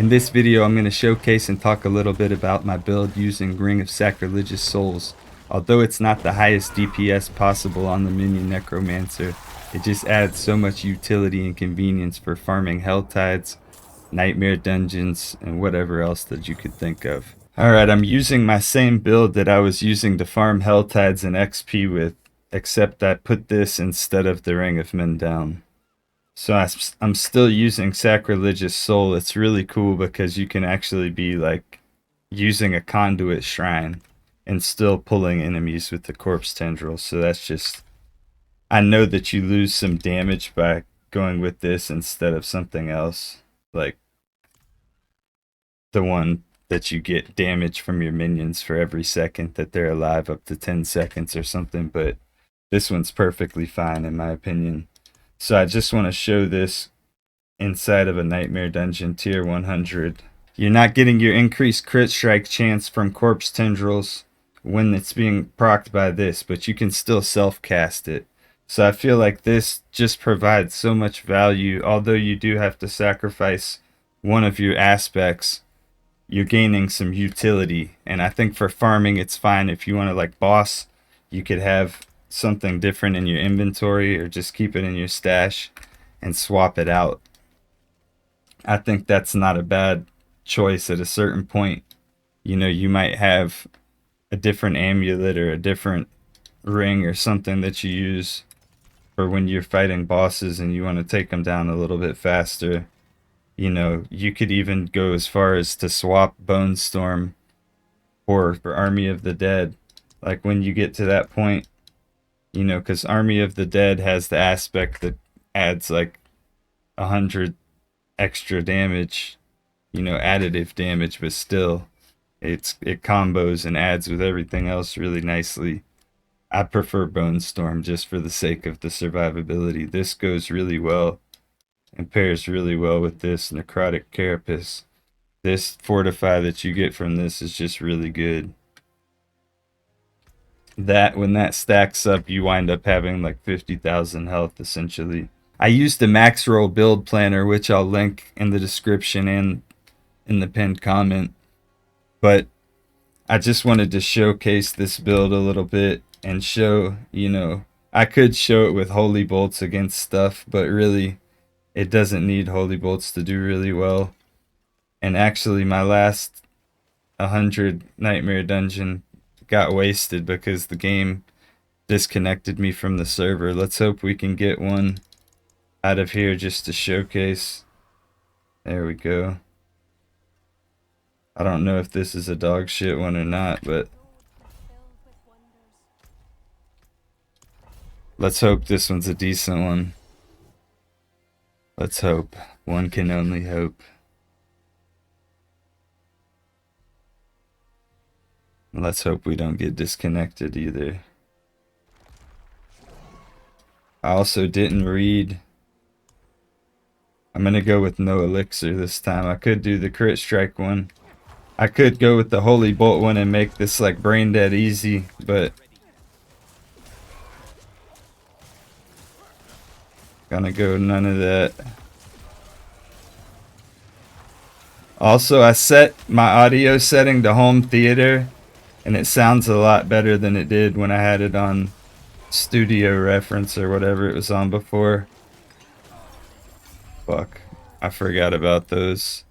In this video, I'm going to showcase and talk a little bit about my build using Ring of Sacrilegious Souls. Although it's not the highest DPS possible on the minion Necromancer, it just adds so much utility and convenience for farming Hell Tides, Nightmare Dungeons, and whatever else that you could think of. Alright, I'm using my same build that I was using to farm Hell Tides and XP with, except I put this instead of the Ring of Mendown. So I'm still using Sacrilegious Soul. It's really cool because you can actually be like using a conduit shrine and still pulling enemies with the corpse tendril. So that's just, I know that you lose some damage by going with this instead of something else, like the one that you get damage from your minions for every second that they're alive, up to 10 seconds or something. But this one's perfectly fine in my opinion. So I just want to show this inside of a Nightmare Dungeon tier 100. You're not getting your increased crit strike chance from corpse tendrils when it's being procced by this, but you can still self-cast it. So I feel like this just provides so much value. Although you do have to sacrifice one of your aspects, you're gaining some utility. And I think for farming it's fine. If you want to like boss, you could have something different in your inventory or just keep it in your stash and swap it out. I think that's not a bad choice at a certain point. You know, you might have a different amulet or a different ring or something that you use for when you're fighting bosses and you want to take them down a little bit faster. You know, you could even go as far as to swap Bone Storm for Army of the Dead. Like when you get to that point, you know, because Army of the Dead has the aspect that adds like 100 extra damage, you know, additive damage, but still it combos and adds with everything else really nicely. I prefer Bone Storm just for the sake of the survivability. This goes really well and pairs really well with this Necrotic Carapace. This Fortify that you get from this is just really good. That when that stacks up, you wind up having like 50,000 health essentially. I used the Max Roll build planner, which I'll link in the description and in the pinned comment, but I just wanted to showcase this build a little bit and show, you know, I could show it with Holy Bolts against stuff, but really it doesn't need Holy Bolts to do really well. And actually my last 100 Nightmare Dungeon got wasted because the game disconnected me from the server. Let's hope we can get one out of here just to showcase. There we go. I don't know if this is a dog shit one or not, but let's hope this one's a decent one. Let's hope. One can only hope. Let's hope we don't get disconnected either. I also didn't read. I'm gonna go with no elixir this time. I could do the crit strike one. I could go with the Holy Bolt one and make this like brain dead easy, but gonna go none of that. Also, I set my audio setting to home theater and it sounds a lot better than it did when I had it on studio reference or whatever it was on before. Fuck, I forgot about those.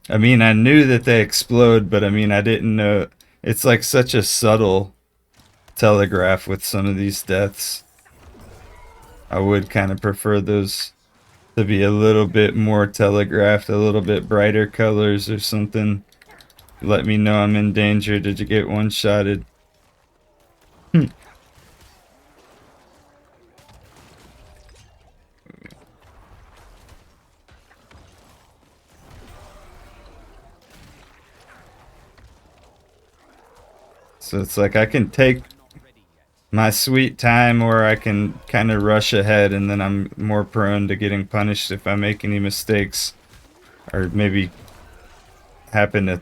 I mean, I knew that they explode, but I mean, I didn't know. It's like such a subtle telegraph with some of these deaths. I would kind of prefer those to be a little bit more telegraphed, a little bit brighter colors or something. Let me know I'm in danger. Did you get one-shotted? So it's like I can take my sweet time or I can kind of rush ahead and then I'm more prone to getting punished if I make any mistakes or maybe happen to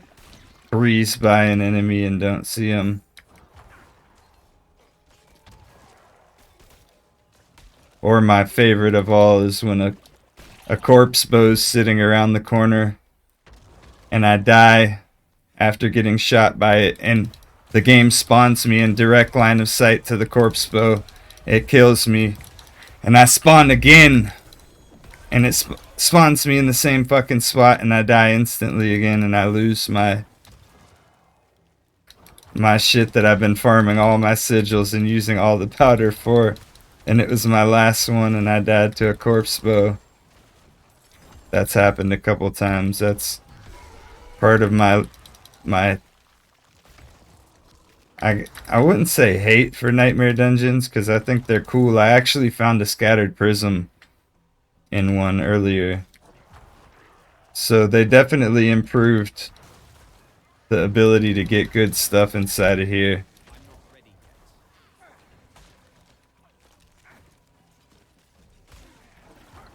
breeze by an enemy and don't see him. Or my favorite of all is when a a corpse bow's sitting around the corner, and I die after getting shot by it, and the game spawns me in direct line of sight to the corpse bow. It kills me, and I spawn again, and it spawns me in the same fucking spot, and I die instantly again, and I lose my shit that I've been farming all my sigils and using all the powder for, and it was my last one, and I died to a corpse bow. That's happened a couple times. That's part of my I wouldn't say hate for Nightmare Dungeons, because I think they're cool. I actually found a scattered prism in one earlier, so they definitely improved the ability to get good stuff inside of here.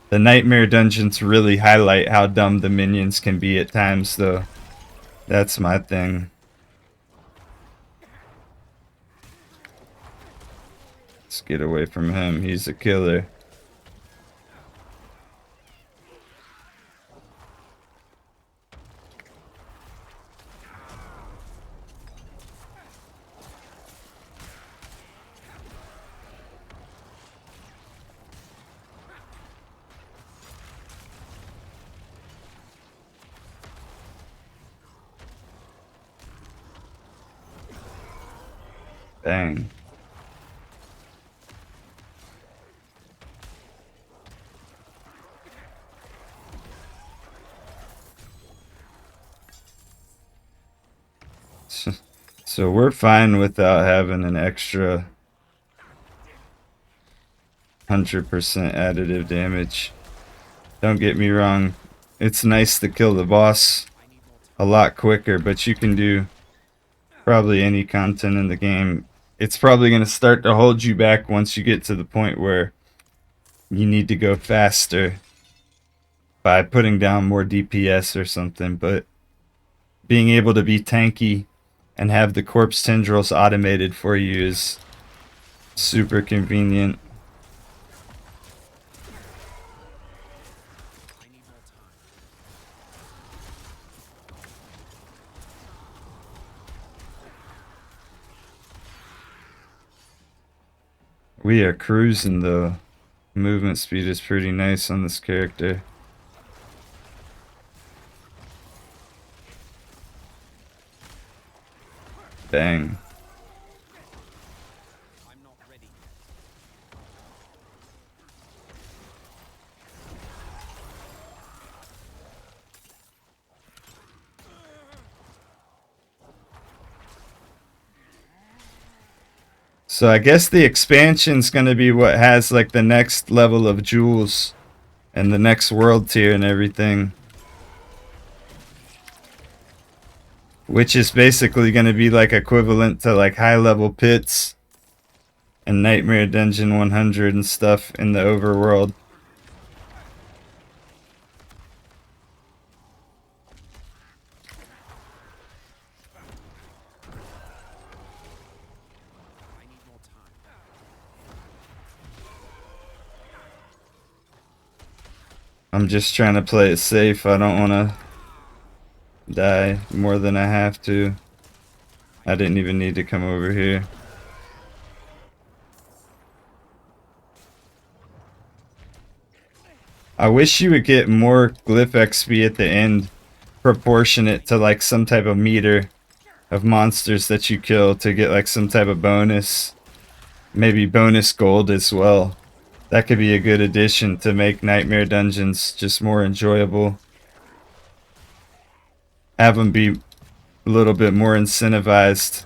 The Nightmare Dungeons really highlight how dumb the minions can be at times, though. That's my thing. Let's get away from him. He's a killer. Bang. So we're fine without having an extra 100% additive damage. Don't get me wrong, it's nice to kill the boss a lot quicker, but you can do probably any content in the game. It's probably going to start to hold you back once you get to the point where you need to go faster by putting down more DPS or something, but being able to be tanky and have the corpse tendrils automated for you is super convenient. We are cruising though. Movement speed is pretty nice on this character. Bang. So I guess the expansion's gonna be what has like the next level of jewels and the next world tier and everything, which is basically gonna be like equivalent to like high level pits and Nightmare Dungeon 100 and stuff in the overworld. I'm just trying to play it safe. I don't want to die more than I have to. I didn't even need to come over here. I wish you would get more glyph XP at the end, proportionate to like some type of meter of monsters that you kill to get like some type of bonus. Maybe bonus gold as well. That could be a good addition to make Nightmare Dungeons just more enjoyable. Have them be a little bit more incentivized.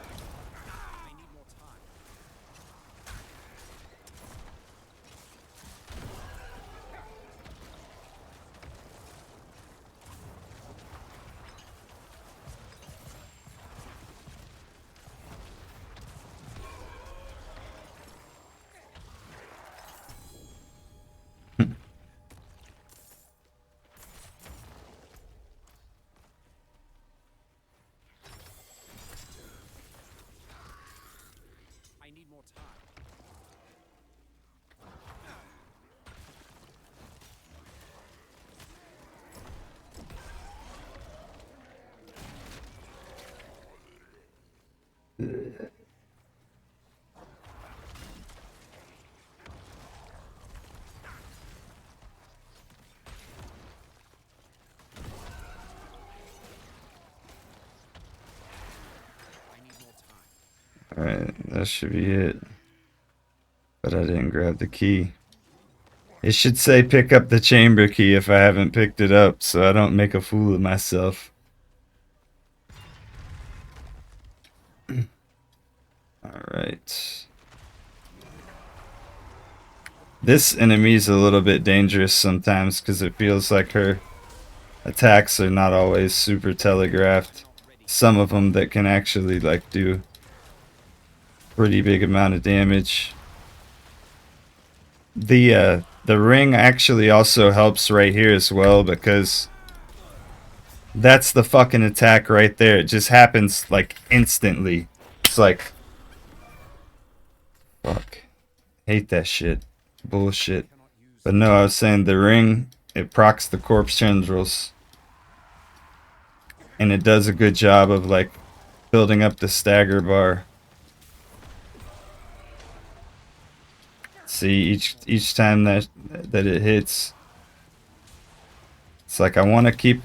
Alright, that should be it. But I didn't grab the key. It should say pick up the chamber key if I haven't picked it up, so I don't make a fool of myself. Alright. This enemy's a little bit dangerous sometimes because it feels like her attacks are not always super telegraphed. Some of them that can actually like do pretty big amount of damage. The ring actually also helps right here as well because that's the fucking attack right there. It just happens like instantly. It's like fuck. Hate that shit. Bullshit. But no, I was saying the ring, it procs the corpse tendrils. And it does a good job of like building up the stagger bar. See, each time that it hits, it's like I want to keep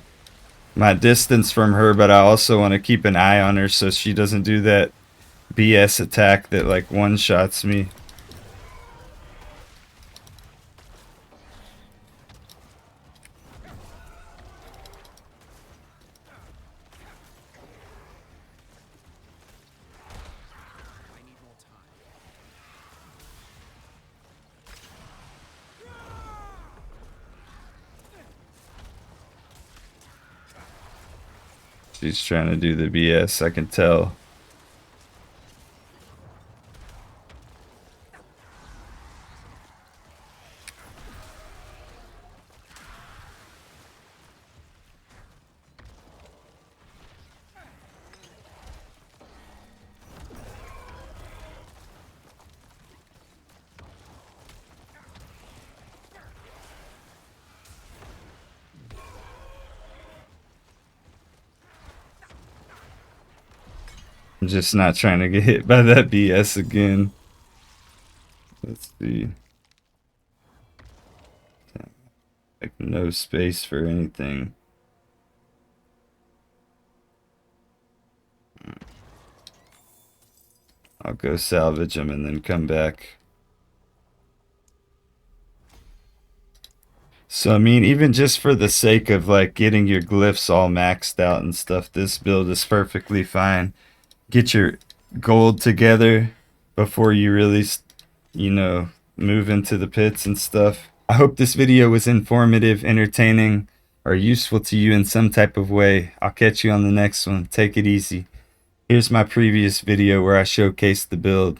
my distance from her, but I also want to keep an eye on her so she doesn't do that BS attack that like one-shots me. She's trying to do the BS, I can tell. I'm just not trying to get hit by that BS again. Let's see. Like no space for anything. I'll go salvage them and then come back. So I mean, even just for the sake of like getting your glyphs all maxed out and stuff, this build is perfectly fine. Get your gold together before you really, you know, move into the pits and stuff. I hope this video was informative, entertaining, or useful to you in some type of way. I'll catch you on the next one. Take it easy. Here's my previous video where I showcased the build.